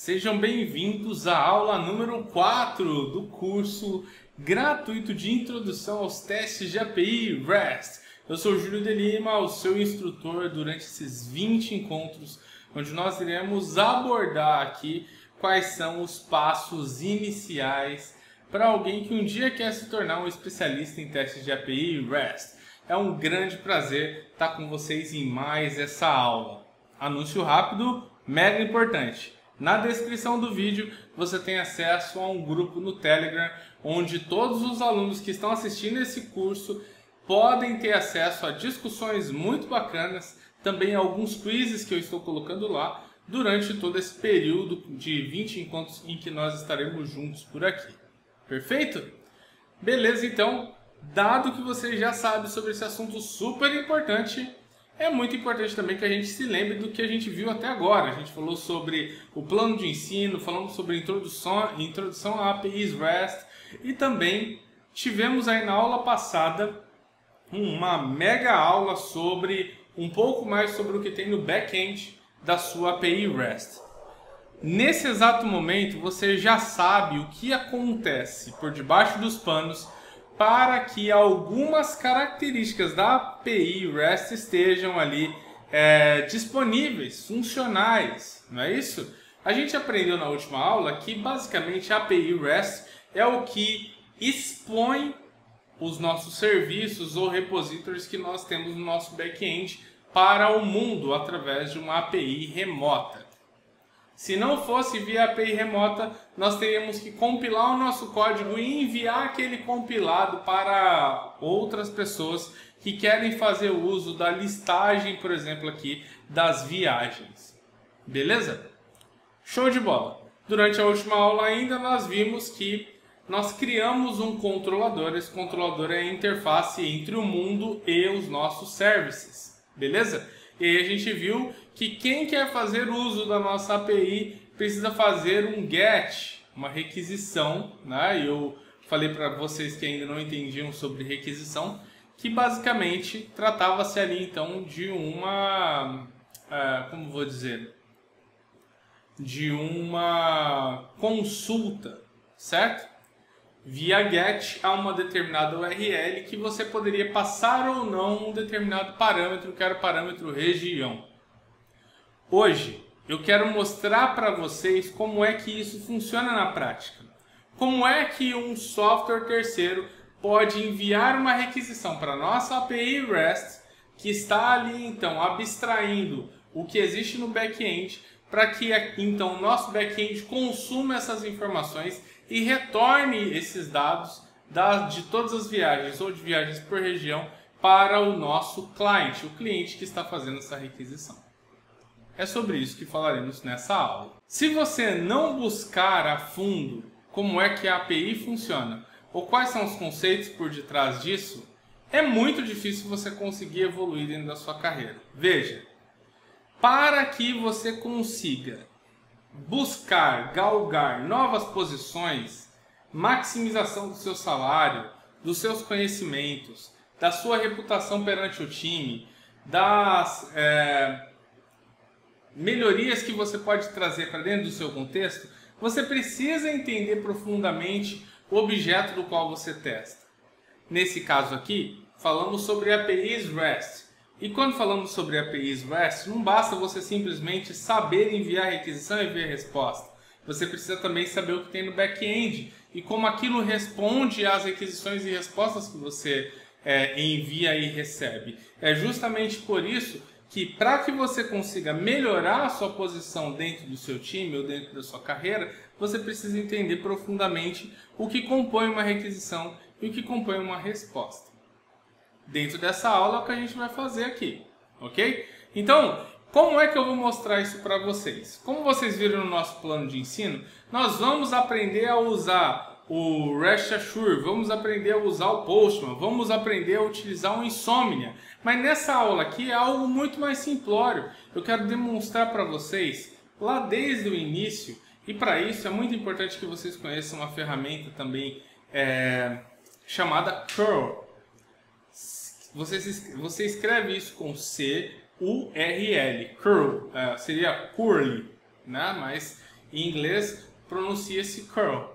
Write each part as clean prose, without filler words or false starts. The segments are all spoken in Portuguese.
Sejam bem-vindos à aula número 4 do curso gratuito de introdução aos testes de API REST. Eu sou o Júlio de Lima, o seu instrutor durante esses 20 encontros, onde nós iremos abordar aqui quais são os passos iniciais para alguém que um dia quer se tornar um especialista em testes de API REST. É um grande prazer estar com vocês em mais essa aula. Anúncio rápido, mega importante. Na descrição do vídeo você tem acesso a um grupo no Telegram, onde todos os alunos que estão assistindo esse curso podem ter acesso a discussões muito bacanas, também alguns quizzes que eu estou colocando lá durante todo esse período de 20 encontros em que nós estaremos juntos por aqui. Perfeito? Beleza, então, dado que você já sabe sobre esse assunto super importante, é muito importante também que a gente se lembre do que a gente viu até agora. A gente falou sobre o plano de ensino, falamos sobre introdução a APIs REST e também tivemos aí na aula passada uma mega aula sobre um pouco mais sobre o que tem no back-end da sua API REST. Nesse exato momento você já sabe o que acontece por debaixo dos panos para que algumas características da API REST estejam ali disponíveis, funcionais, não é isso? A gente aprendeu na última aula que basicamente a API REST é o que expõe os nossos serviços ou repositórios que nós temos no nosso back-end para o mundo através de uma API remota. Se não fosse via API remota, nós teríamos que compilar o nosso código e enviar aquele compilado para outras pessoas que querem fazer uso da listagem, por exemplo, aqui das viagens. Beleza? Show de bola! Durante a última aula ainda nós vimos que nós criamos um controlador. Esse controlador é a interface entre o mundo e os nossos services. Beleza? E aí a gente viu que quem quer fazer uso da nossa API precisa fazer um GET, uma requisição, né? Eu falei para vocês que ainda não entendiam sobre requisição, que basicamente tratava-se ali então de uma, como vou dizer, de uma consulta, certo? Via GET a uma determinada URL que você poderia passar ou não um determinado parâmetro, que era o parâmetro região. Hoje eu quero mostrar para vocês como é que isso funciona na prática. Como é que um software terceiro pode enviar uma requisição para a nossa API REST, que está ali então abstraindo o que existe no back-end, para que então o nosso back-end consuma essas informações e retorne esses dados de todas as viagens ou de viagens por região para o nosso cliente, o cliente que está fazendo essa requisição. É sobre isso que falaremos nessa aula. Se você não buscar a fundo como é que a API funciona ou quais são os conceitos por detrás disso, é muito difícil você conseguir evoluir dentro da sua carreira. Veja, para que você consiga buscar, galgar novas posições, maximização do seu salário, dos seus conhecimentos, da sua reputação perante o time, das melhorias que você pode trazer para dentro do seu contexto, você precisa entender profundamente o objeto do qual você testa. Nesse caso aqui, falamos sobre APIs REST. E quando falamos sobre APIs REST, não basta você simplesmente saber enviar requisição e ver a resposta. Você precisa também saber o que tem no back-end e como aquilo responde às requisições e respostas que você envia e recebe. É justamente por isso que, para que você consiga melhorar a sua posição dentro do seu time ou dentro da sua carreira, você precisa entender profundamente o que compõe uma requisição e o que compõe uma resposta. Dentro dessa aula é o que a gente vai fazer aqui, ok? Então, como é que eu vou mostrar isso para vocês? Como vocês viram no nosso plano de ensino, nós vamos aprender a usar o REST Assure, vamos aprender a usar o Postman, vamos aprender a utilizar o Insomnia. Mas nessa aula aqui é algo muito mais simplório. Eu quero demonstrar para vocês lá desde o início, e para isso é muito importante que vocês conheçam uma ferramenta também chamada curl. Você escreve isso com C-U-R-L, curl, seria curly, né? Mas em inglês pronuncia-se curl.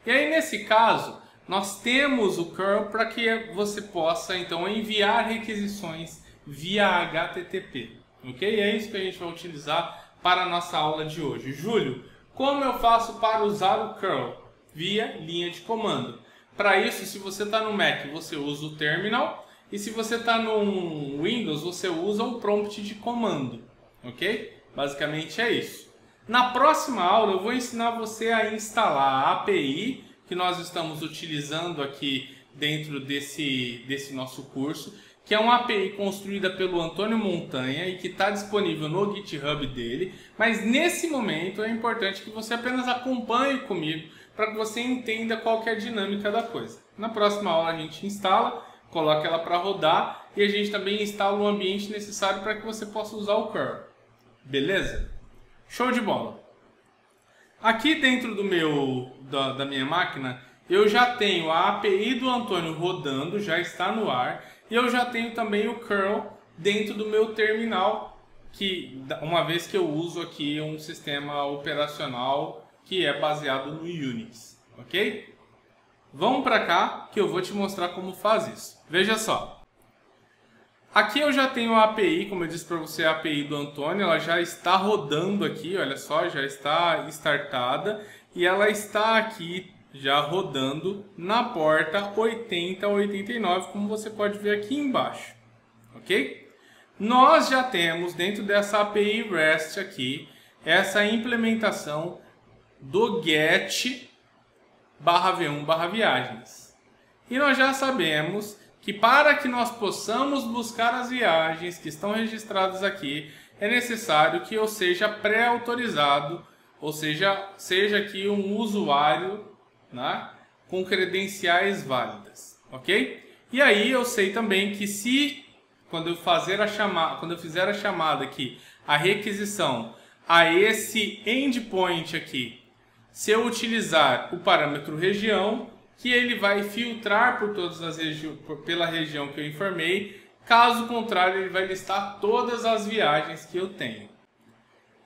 E aí nesse caso, nós temos o curl para que você possa então enviar requisições via HTTP, ok? É isso que a gente vai utilizar para a nossa aula de hoje. Júlio, como eu faço para usar o curl? Via linha de comando. Para isso, se você está no Mac, você usa o terminal, e se você está no Windows, você usa o prompt de comando, ok? Basicamente é isso. Na próxima aula, eu vou ensinar você a instalar a API que nós estamos utilizando aqui dentro desse nosso curso, que é uma API construída pelo Antônio Montanha e que está disponível no GitHub dele. Mas nesse momento é importante que você apenas acompanhe comigo para que você entenda qual que é a dinâmica da coisa. Na próxima aula a gente instala, coloca ela para rodar e a gente também instala o ambiente necessário para que você possa usar o curl. Beleza? Show de bola! Aqui dentro da minha máquina, eu já tenho a API do Antônio rodando, já está no ar, e eu já tenho também o curl dentro do meu terminal, que uma vez que eu uso aqui um sistema operacional que é baseado no Unix, ok? Vamos para cá que eu vou te mostrar como faz isso. Veja só. Aqui eu já tenho a API, como eu disse para você, a API do Antônio, ela já está rodando aqui, olha só, já está startada e ela está aqui já rodando na porta 8089, como você pode ver aqui embaixo, ok? Nós já temos dentro dessa API REST aqui, essa implementação do get/v1/viagens. E nós já sabemos que para que nós possamos buscar as viagens que estão registradas aqui, é necessário que eu seja pré-autorizado, ou seja aqui um usuário, né, com credenciais válidas, ok? E aí eu sei também que quando eu fizer a chamada aqui, a requisição a esse endpoint aqui, se eu utilizar o parâmetro região, que ele vai filtrar por todas as pela região que eu informei, caso contrário ele vai listar todas as viagens que eu tenho.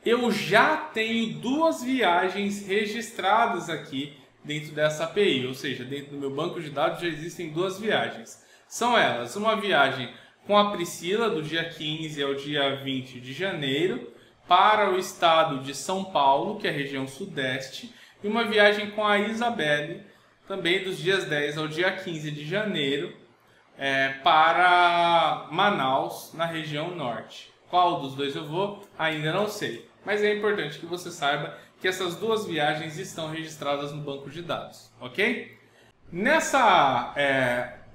Eu já tenho 2 viagens registradas aqui dentro dessa API, ou seja, dentro do meu banco de dados já existem 2 viagens. São elas, uma viagem com a Priscila do dia 15 ao dia 20 de janeiro para o estado de São Paulo, que é a região sudeste, e uma viagem com a Isabelle também dos dias 10 ao dia 15 de janeiro, para Manaus, na região norte. Qual dos 2 eu vou? Ainda não sei. Mas é importante que você saiba que essas 2 viagens estão registradas no banco de dados, ok? Nessa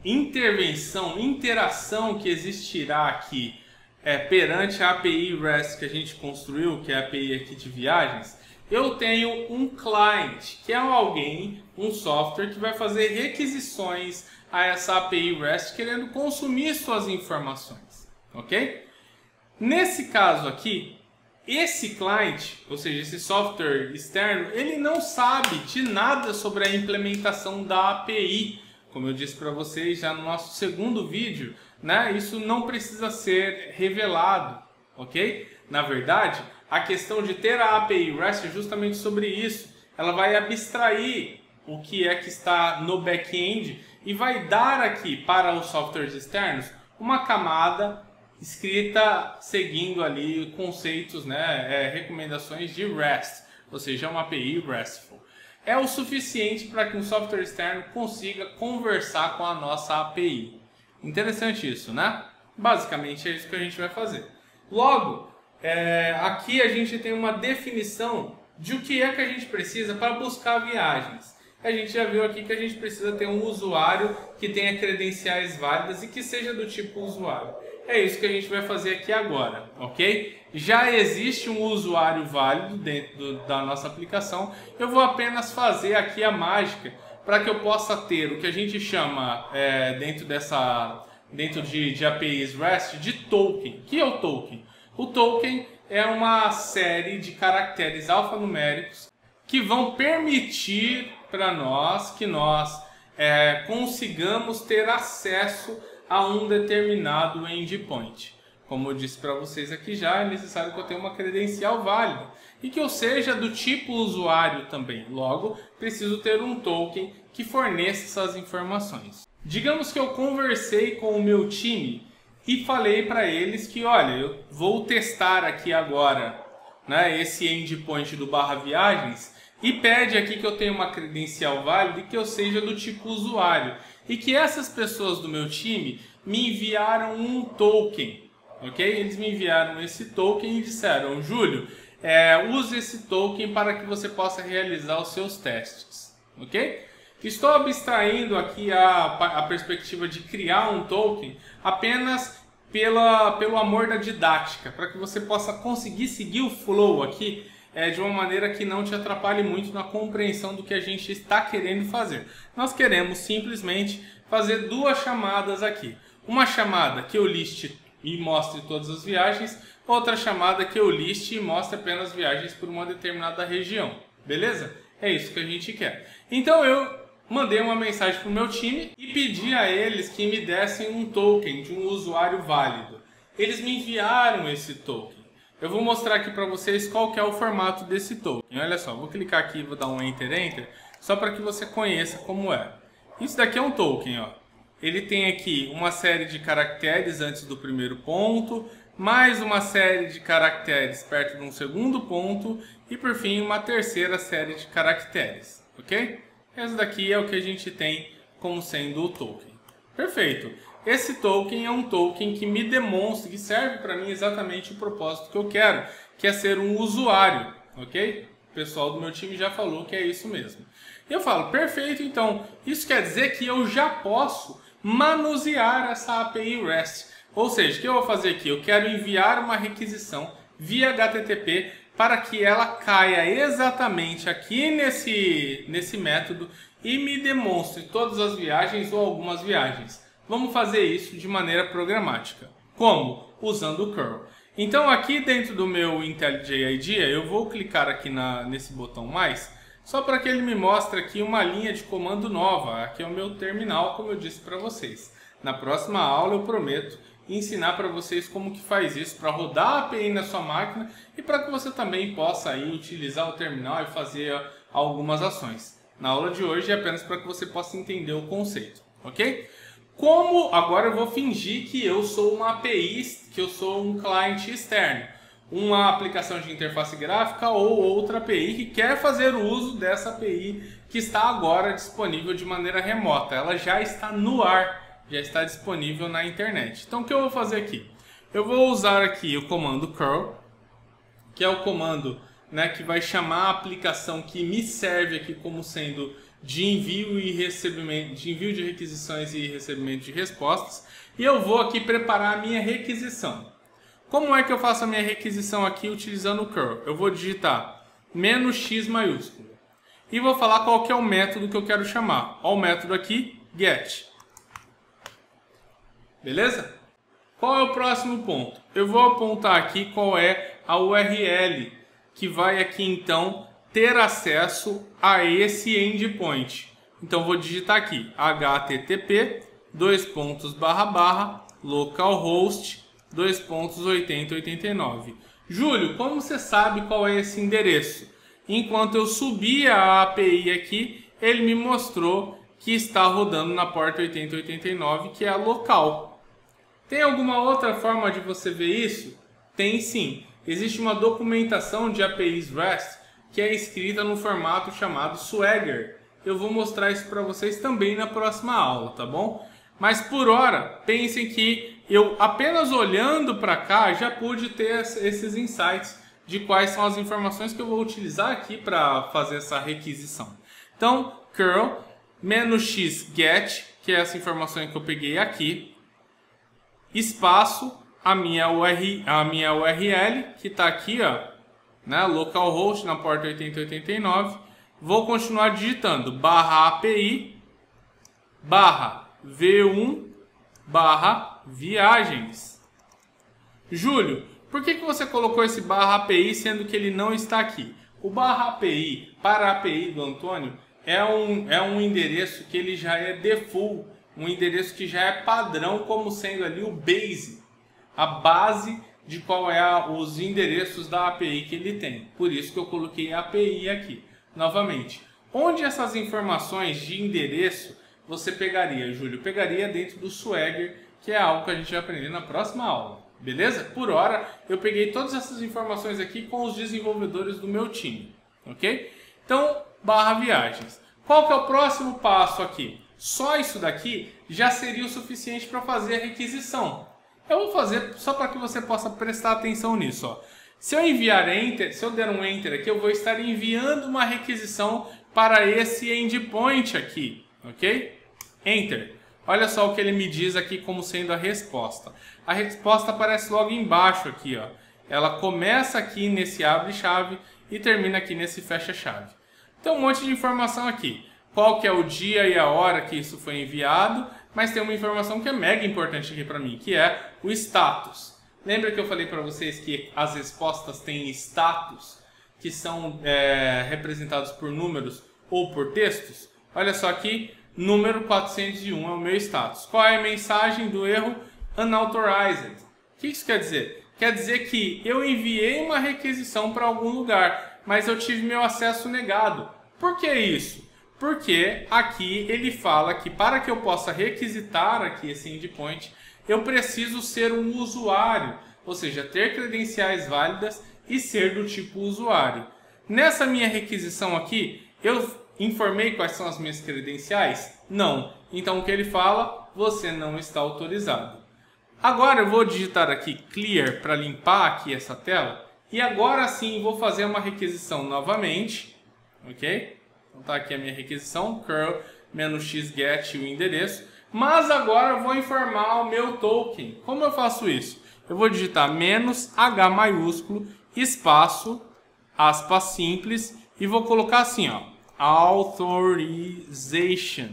interação que existirá aqui perante a API REST que a gente construiu, que é a API aqui de viagens, eu tenho um client, que é um software que vai fazer requisições a essa API REST querendo consumir suas informações, ok? Nesse caso aqui, esse client, ou seja, esse software externo, ele não sabe de nada sobre a implementação da API. Como eu disse para vocês já no nosso segundo vídeo, né? Isso não precisa ser revelado, ok? Na verdade, a questão de ter a API REST é justamente sobre isso. Ela vai abstrair o que é que está no back-end e vai dar aqui para os softwares externos uma camada escrita seguindo ali conceitos, né, recomendações de REST, ou seja, uma API RESTful. É o suficiente para que um software externo consiga conversar com a nossa API. Interessante isso, né? Basicamente é isso que a gente vai fazer. Logo, aqui a gente tem uma definição de o que é que a gente precisa para buscar viagens. A gente já viu aqui que a gente precisa ter um usuário que tenha credenciais válidas e que seja do tipo usuário. É isso que a gente vai fazer aqui agora, ok? Já existe um usuário válido dentro da nossa aplicação. Eu vou apenas fazer aqui a mágica para que eu possa ter o que a gente chama dentro de APIs REST de token. O que é o token? O token é uma série de caracteres alfanuméricos que vão permitir para nós que nós consigamos ter acesso a um determinado endpoint. Como eu disse para vocês aqui já, é necessário que eu tenha uma credencial válida. e que eu seja do tipo usuário também. Logo, preciso ter um token que forneça essas informações. Digamos que eu conversei com o meu time e falei para eles que, olha, eu vou testar aqui agora, né, esse endpoint do /viagens e pede aqui que eu tenha uma credencial válida e que eu seja do tipo usuário. E que essas pessoas do meu time me enviaram um token, ok? Eles me enviaram esse token e disseram, Júlio, use esse token para que você possa realizar os seus testes, ok? Estou abstraindo aqui a perspectiva de criar um token apenas pelo amor da didática, para que você possa conseguir seguir o flow aqui de uma maneira que não te atrapalhe muito na compreensão do que a gente está querendo fazer. Nós queremos simplesmente fazer duas chamadas aqui. Uma chamada que eu liste e mostre todas as viagens, outra chamada que eu liste e mostre apenas viagens por uma determinada região. Beleza? É isso que a gente quer. Então eu mandei uma mensagem para o meu time e pedi a eles que me dessem um token de um usuário válido. Eles me enviaram esse token. Eu vou mostrar aqui para vocês qual que é o formato desse token. Olha só, vou clicar aqui e vou dar um Enter, só para que você conheça como é. Isso daqui é um token, ó. Ele tem aqui uma série de caracteres antes do primeiro ponto, mais uma série de caracteres perto de um segundo ponto e por fim uma terceira série de caracteres, ok? Esse daqui é o que a gente tem como sendo o token. Perfeito. Esse token é um token que me demonstra, que serve para mim exatamente o propósito que eu quero, que é ser um usuário, ok? O pessoal do meu time já falou que é isso mesmo. E eu falo, perfeito, então, isso quer dizer que eu já posso manusear essa API REST. Ou seja, o que eu vou fazer aqui? Eu quero enviar uma requisição via HTTP para que ela caia exatamente aqui nesse método e me demonstre todas as viagens ou algumas viagens. Vamos fazer isso de maneira programática. Como? Usando o curl. Então aqui dentro do meu IntelliJ IDEA eu vou clicar aqui nesse botão mais, só para que ele me mostre aqui uma linha de comando nova. Aqui é o meu terminal, como eu disse para vocês. Na próxima aula eu prometo ensinar para vocês como que faz isso para rodar a API na sua máquina e para que você também possa aí utilizar o terminal e fazer algumas ações. Na aula de hoje é apenas para que você possa entender o conceito, ok? Como agora eu vou fingir que eu sou uma API, que eu sou um cliente externo, uma aplicação de interface gráfica ou outra API que quer fazer o uso dessa API que está agora disponível de maneira remota. Ela já está no ar, já está disponível na internet. Então o que eu vou fazer aqui? Eu vou usar aqui o comando curl, que é o comando, né, que vai chamar a aplicação que me serve aqui como sendo de envio e recebimento, de envio de requisições e recebimento de respostas. E eu vou aqui preparar a minha requisição. Como é que eu faço a minha requisição aqui utilizando o curl? Eu vou digitar "-x maiúsculo e vou falar qual que é o método que eu quero chamar. Ó, o método aqui, get. Beleza? Qual é o próximo ponto? Eu vou apontar aqui qual é a URL que vai aqui então ter acesso a esse endpoint. Então vou digitar aqui http://localhost 2.80.89. Júlio, como você sabe qual é esse endereço? Enquanto eu subia a API aqui, ele me mostrou que está rodando na porta 8089, que é a local. Tem alguma outra forma de você ver isso? Tem sim. Existe uma documentação de APIs REST que é escrita no formato chamado Swagger. Eu vou mostrar isso para vocês também na próxima aula, tá bom? Mas por hora, pensem que eu apenas olhando para cá já pude ter esses insights de quais são as informações que eu vou utilizar aqui para fazer essa requisição. Então, curl -x get, que é essa informação que eu peguei aqui, espaço a minha URL, que está aqui, ó, né, localhost na porta 8089. Vou continuar digitando /API /v1/viagens. Júlio, por que você colocou esse /API sendo que ele não está aqui? O /API para a API do Antônio é um endereço que ele já é default, um endereço que já é padrão como sendo ali o base, a base de qual os endereços da API que ele tem. Por isso que eu coloquei API aqui. Novamente, onde essas informações de endereço você pegaria, Júlio? Pegaria dentro do Swagger, que é algo que a gente vai aprender na próxima aula. Beleza? Por hora, eu peguei todas essas informações aqui com os desenvolvedores do meu time. Ok? Então, /viagens. Qual que é o próximo passo aqui? Só isso daqui já seria o suficiente para fazer a requisição. Eu vou fazer só para que você possa prestar atenção nisso. Ó. Se eu enviar Enter, se eu der um Enter aqui, eu vou estar enviando uma requisição para esse endpoint aqui. Ok? Enter. Olha só o que ele me diz aqui como sendo a resposta. A resposta aparece logo embaixo aqui. Ó. Ela começa aqui nesse abre-chave e termina aqui nesse fecha-chave. Então um monte de informação aqui. Qual que é o dia e a hora que isso foi enviado, mas tem uma informação que é mega importante aqui para mim, que é o status. Lembra que eu falei para vocês que as respostas têm status, que são representados por números ou por textos? Olha só aqui, número 401 é o meu status. Qual é a mensagem do erro? Unauthorized. O que isso quer dizer? Quer dizer que eu enviei uma requisição para algum lugar, mas eu tive meu acesso negado. Por que isso? Porque aqui ele fala que para que eu possa requisitar aqui esse endpoint, eu preciso ser um usuário, ou seja, ter credenciais válidas e ser do tipo usuário. Nessa minha requisição aqui, eu informei quais são as minhas credenciais? Não. Então o que ele fala? Você não está autorizado. Agora eu vou digitar aqui clear para limpar aqui essa tela e agora sim vou fazer uma requisição novamente, ok? Então tá aqui a minha requisição, curl -x get o endereço, mas agora eu vou informar o meu token. Como eu faço isso? Eu vou digitar "-h maiúsculo, espaço, aspas simples e vou colocar assim, ó, authorization,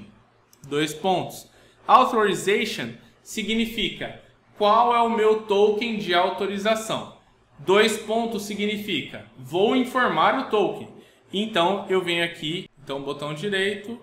2 pontos. Authorization significa qual é o meu token de autorização. 2 pontos significa vou informar o token. Então eu venho aqui, então botão direito,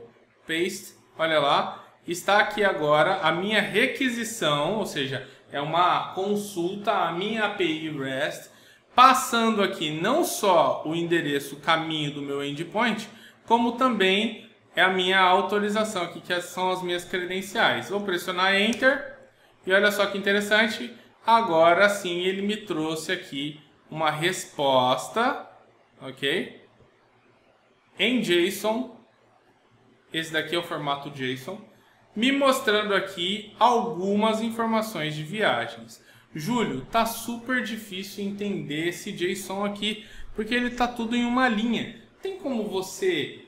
paste, olha lá, está aqui agora a minha requisição, ou seja, é uma consulta à minha API REST, passando aqui não só o endereço caminho do meu endpoint, como também é a minha autorização aqui, que são as minhas credenciais. Vou pressionar Enter e olha só que interessante, agora sim ele me trouxe aqui uma resposta, ok? Em JSON, esse daqui é o formato JSON, me mostrando aqui algumas informações de viagens. Júlio, tá super difícil entender esse JSON aqui, porque ele tá tudo em uma linha. Tem como você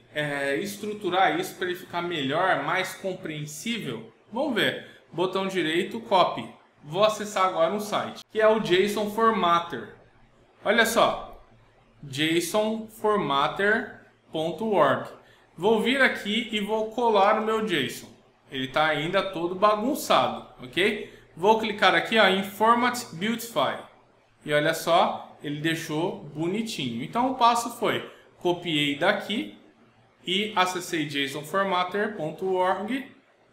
estruturar isso para ele ficar melhor, mais compreensível? Vamos ver. Botão direito, copy. Vou acessar agora um site, que é o JSON Formatter. Olha só, jsonformatter.org. Vou vir aqui e vou colar o meu JSON. Ele está ainda todo bagunçado, ok? Vou clicar aqui ó, em Format Beautify. E olha só, ele deixou bonitinho. Então o passo foi, copiei daqui e acessei jsonformatter.org,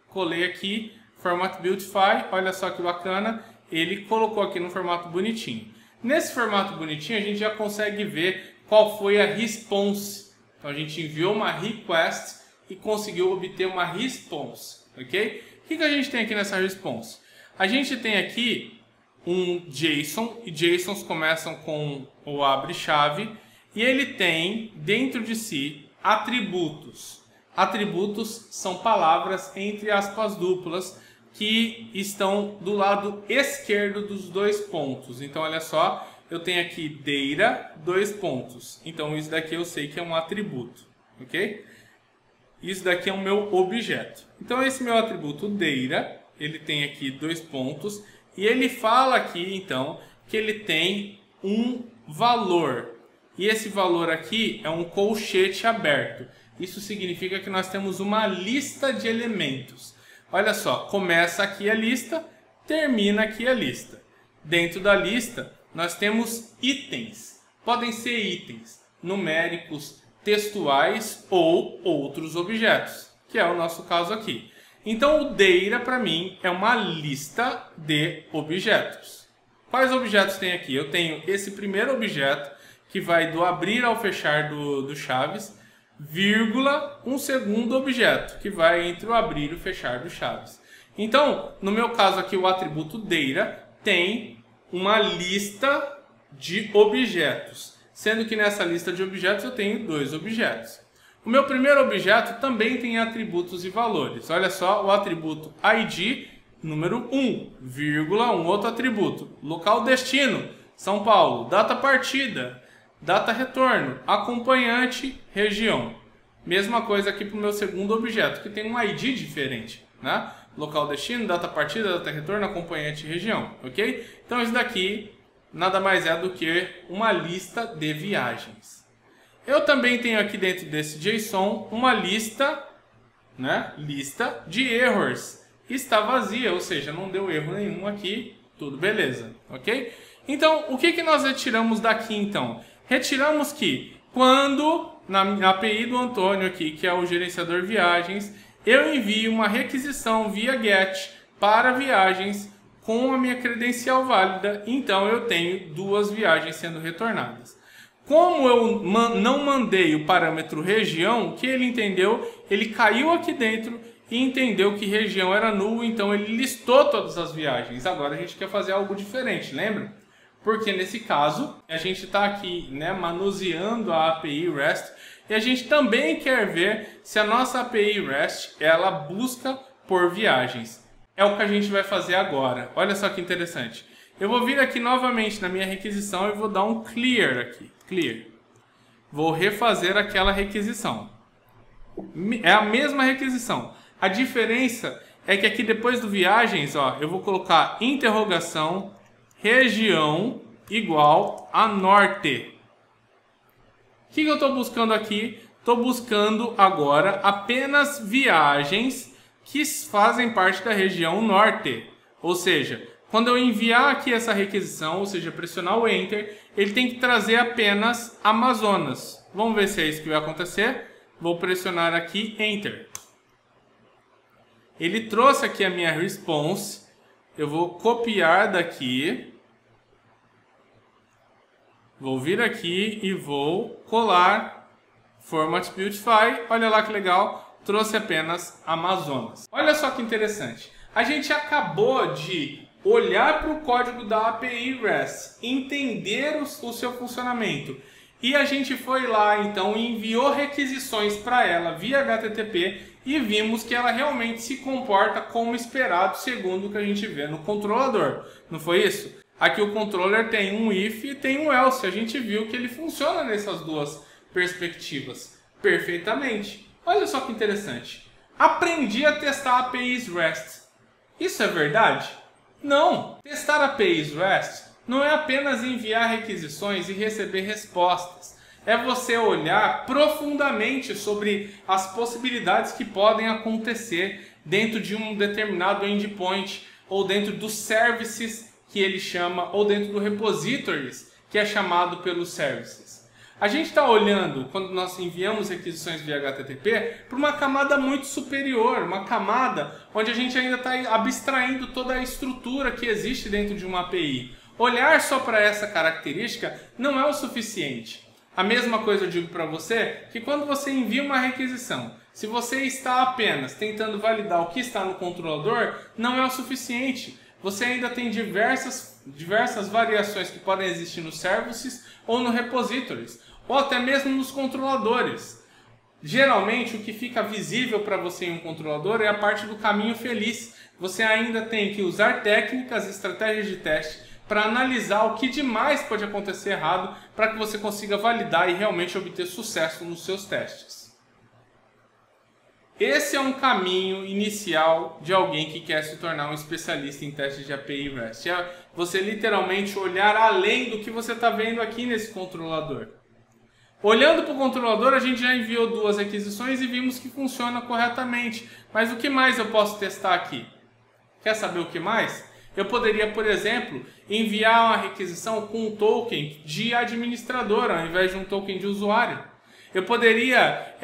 colei aqui, Format Beautify, olha só que bacana, ele colocou aqui no formato bonitinho. Nesse formato bonitinho a gente já consegue ver qual foi a response. Então a gente enviou uma request e conseguiu obter uma response, ok? O que a gente tem aqui nessa response? A gente tem aqui um JSON, e JSONs começam com o abre-chave, e ele tem dentro de si atributos. Atributos são palavras entre aspas duplas que estão do lado esquerdo dos 2 pontos. Então olha só, eu tenho aqui data, 2 pontos. Então isso daqui eu sei que é um atributo, ok? Isso daqui é o meu objeto. Então esse meu atributo data, ele tem aqui 2 pontos e ele fala aqui então que ele tem um valor. E esse valor aqui é um colchete aberto. Isso significa que nós temos uma lista de elementos. Olha só, começa aqui a lista, termina aqui a lista. Dentro da lista nós temos itens. Podem ser itens numéricos, textuais ou outros objetos, que é o nosso caso aqui. Então o data para mim é uma lista de objetos, Quais objetos tem aqui? Eu tenho esse primeiro objeto, que vai do abrir ao fechar do chaves, vírgula, um segundo objeto, que vai entre o abrir e o fechar do chaves. Então, no meu caso aqui, o atributo data tem uma lista de objetos, sendo que nessa lista de objetos eu tenho 2 objetos. O meu primeiro objeto também tem atributos e valores. Olha só, o atributo ID, número 1, vírgula, um outro atributo. Local destino, São Paulo. Data partida, data retorno, acompanhante, região. Mesma coisa aqui para o meu segundo objeto, que tem um ID diferente, né? Local destino, data partida, data retorno, acompanhante, região, ok? Então isso daqui nada mais é do que uma lista de viagens. Eu também tenho aqui dentro desse JSON uma lista, né? Lista de erros. Está vazia, ou seja, não deu erro nenhum aqui, tudo beleza, ok? Então, o que nós retiramos daqui então? Retiramos que quando, na API do Antônio aqui, que é o gerenciador viagens, eu envio uma requisição via GET para viagens com a minha credencial válida, então eu tenho 2 viagens sendo retornadas. Como eu não mandei o parâmetro região, o que ele entendeu? Ele caiu aqui dentro e entendeu que região era nulo, então ele listou todas as viagens. Agora a gente quer fazer algo diferente, lembra? Porque nesse caso, a gente está aqui, né, manuseando a API REST e a gente também quer ver se a nossa API REST ela busca por viagens. É o que a gente vai fazer agora. Olha só que interessante. Eu vou vir aqui novamente na minha requisição e vou dar um clear aqui. Clear. Vou refazer aquela requisição. É a mesma requisição. A diferença é que aqui depois do viagens, ó, eu vou colocar interrogação região igual a norte. O que eu estou buscando aqui? Estou buscando agora apenas viagens que fazem parte da região norte. Ou seja, quando eu enviar aqui essa requisição, ou seja, pressionar o Enter, ele tem que trazer apenas Amazonas. Vamos ver se é isso que vai acontecer. Vou pressionar aqui Enter. Ele trouxe aqui a minha response. Eu vou copiar daqui. Vou vir aqui e vou colar Format Beautify. Olha lá que legal. Trouxe apenas Amazonas. Olha só que interessante. A gente acabou de olhar para o código da API REST, entender o seu funcionamento. E a gente foi lá, então, e enviou requisições para ela via HTTP e vimos que ela realmente se comporta como esperado, segundo o que a gente vê no controlador. Não foi isso? Aqui o controller tem um if e tem um else. A gente viu que ele funciona nessas duas perspectivas perfeitamente. Olha só que interessante. Aprendi a testar APIs REST. Isso é verdade? Não. Testar APIs REST não é apenas enviar requisições e receber respostas. É você olhar profundamente sobre as possibilidades que podem acontecer dentro de um determinado endpoint ou dentro dos services que ele chama, ou dentro do repositories que é chamado pelos services. A gente está olhando, quando nós enviamos requisições via HTTP, para uma camada muito superior, uma camada onde a gente ainda está abstraindo toda a estrutura que existe dentro de uma API. Olhar só para essa característica não é o suficiente. A mesma coisa eu digo para você, que quando você envia uma requisição, se você está apenas tentando validar o que está no controlador, não é o suficiente. Você ainda tem diversas variações que podem existir nos services ou no repositories, ou até mesmo nos controladores. Geralmente o que fica visível para você em um controlador é a parte do caminho feliz. Você ainda tem que usar técnicas e estratégias de teste para analisar o que demais pode acontecer errado para que você consiga validar e realmente obter sucesso nos seus testes. Esse é um caminho inicial de alguém que quer se tornar um especialista em testes de API REST. É você literalmente olhar além do que você está vendo aqui nesse controlador. Olhando para o controlador, a gente já enviou 2 requisições e vimos que funciona corretamente. Mas o que mais eu posso testar aqui? Quer saber o que mais? Eu poderia, por exemplo, enviar uma requisição com um token de administrador ao invés de um token de usuário. Eu poderia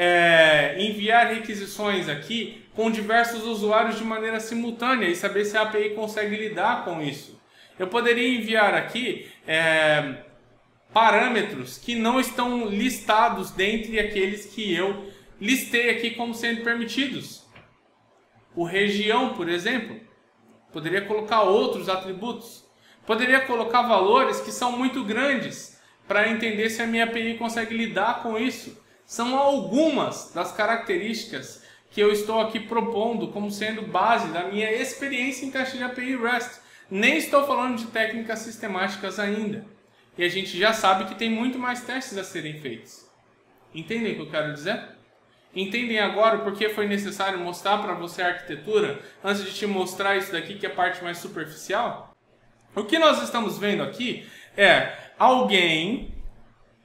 enviar requisições aqui com diversos usuários de maneira simultânea e saber se a API consegue lidar com isso. Eu poderia enviar aqui parâmetros que não estão listados dentre aqueles que eu listei aqui como sendo permitidos. O região, por exemplo, poderia colocar outros atributos. Poderia colocar valores que são muito grandes para entender se a minha API consegue lidar com isso. São algumas das características que eu estou aqui propondo como sendo base da minha experiência em teste de API REST. Nem estou falando de técnicas sistemáticas ainda. E a gente já sabe que tem muito mais testes a serem feitos. Entendem o que eu quero dizer? Entendem agora por que foi necessário mostrar para você a arquitetura antes de te mostrar isso daqui que é a parte mais superficial? O que nós estamos vendo aqui é alguém,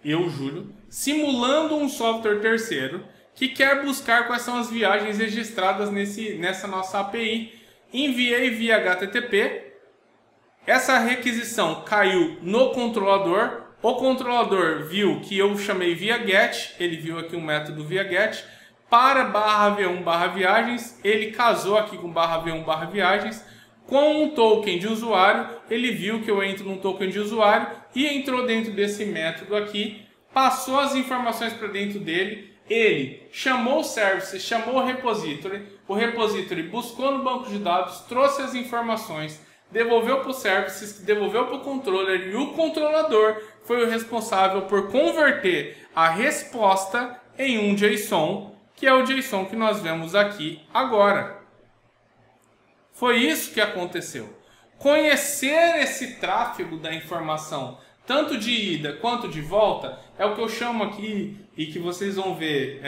eu, Júlio, simulando um software terceiro que quer buscar quais são as viagens registradas nessa nossa API. Enviei via HTTP. Essa requisição caiu no controlador. O controlador viu que eu chamei via get. Ele viu aqui um método via get. Para /v1 /viagens. Ele casou aqui com /v1 /viagens. Com um token de usuário. Ele viu que eu entro num token de usuário. E entrou dentro desse método aqui. Passou as informações para dentro dele. Ele chamou o service, chamou o repository buscou no banco de dados, trouxe as informações, devolveu para o service, devolveu para o controller e o controlador foi o responsável por converter a resposta em um JSON, que é o JSON que nós vemos aqui agora. Foi isso que aconteceu. Conhecer esse tráfego da informação, tanto de ida quanto de volta, é o que eu chamo aqui, e que vocês vão ver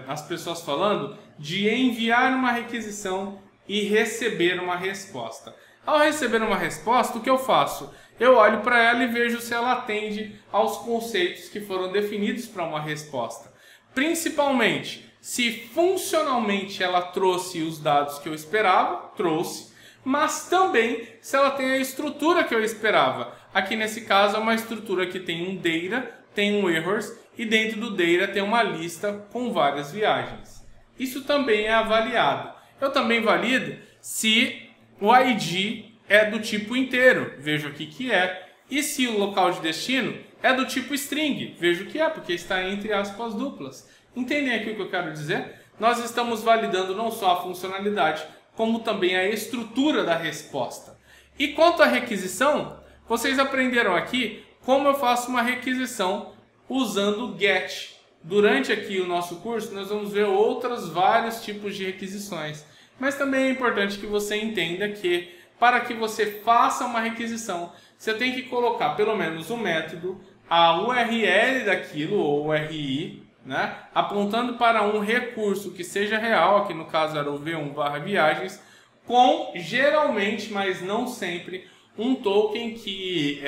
as pessoas falando, de enviar uma requisição e receber uma resposta. Ao receber uma resposta, o que eu faço? Eu olho para ela e vejo se ela atende aos conceitos que foram definidos para uma resposta. Principalmente, se funcionalmente ela trouxe os dados que eu esperava, trouxe, mas também se ela tem a estrutura que eu esperava. Aqui nesse caso é uma estrutura que tem um data, tem um errors e dentro do data tem uma lista com várias viagens. Isso também é avaliado. Eu também valido se o ID é do tipo inteiro, vejo aqui que é. E se o local de destino é do tipo string, vejo que é, porque está entre aspas duplas. Entendem aqui o que eu quero dizer? Nós estamos validando não só a funcionalidade, como também a estrutura da resposta. E quanto à requisição, vocês aprenderam aqui como eu faço uma requisição usando GET. Durante aqui o nosso curso, nós vamos ver vários tipos de requisições. Mas também é importante que você entenda que, para que você faça uma requisição, você tem que colocar pelo menos um método, a URL daquilo, ou URI, né, apontando para um recurso que seja real, aqui no caso era o v1 /viagens, com geralmente, mas não sempre, um token que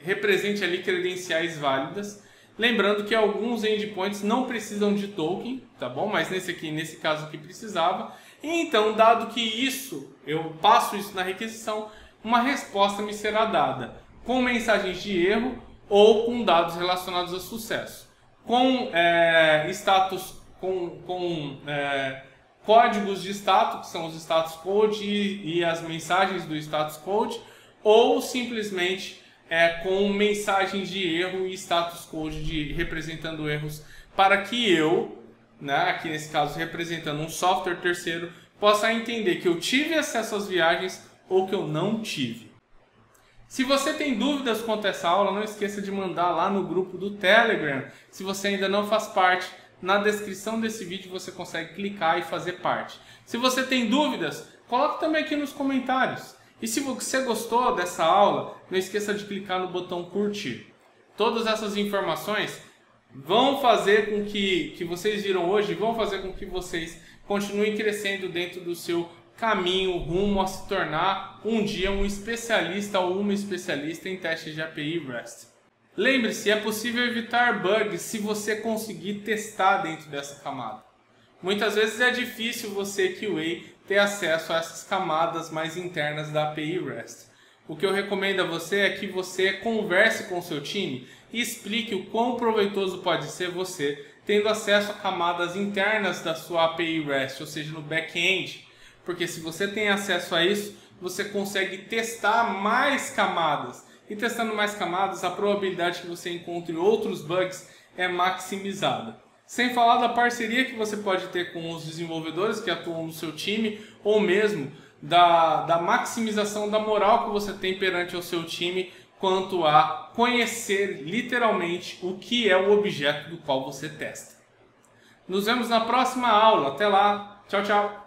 represente ali credenciais válidas. Lembrando que alguns endpoints não precisam de token, tá bom? Mas nesse caso aqui precisava. E então, dado que isso, eu passo isso na requisição, uma resposta me será dada com mensagens de erro ou com dados relacionados a sucesso. Com status, códigos de status, que são os status code e as mensagens do status code, ou simplesmente com mensagens de erro e status code representando erros, para que eu, né, aqui nesse caso representando um software terceiro, possa entender que eu tive acesso às viagens ou que eu não tive. Se você tem dúvidas quanto a essa aula, não esqueça de mandar lá no grupo do Telegram. Se você ainda não faz parte, na descrição desse vídeo você consegue clicar e fazer parte. Se você tem dúvidas, coloque também aqui nos comentários. E se você gostou dessa aula, não esqueça de clicar no botão curtir. Todas essas informações vão fazer com que vocês viram hoje, vão fazer com que vocês continuem crescendo dentro do seu caminho rumo a se tornar um dia um especialista ou uma especialista em testes de API REST. Lembre-se, é possível evitar bugs se você conseguir testar dentro dessa camada. Muitas vezes é difícil você, QA, ter acesso a essas camadas mais internas da API REST. O que eu recomendo a você é que você converse com o seu time e explique o quão proveitoso pode ser você tendo acesso a camadas internas da sua API REST, ou seja, no back-end. Porque se você tem acesso a isso, você consegue testar mais camadas. E testando mais camadas, a probabilidade que você encontre outros bugs é maximizada. Sem falar da parceria que você pode ter com os desenvolvedores que atuam no seu time, ou mesmo da maximização da moral que você tem perante o seu time quanto a conhecer literalmente o que é o objeto do qual você testa. Nos vemos na próxima aula. Até lá. Tchau, tchau.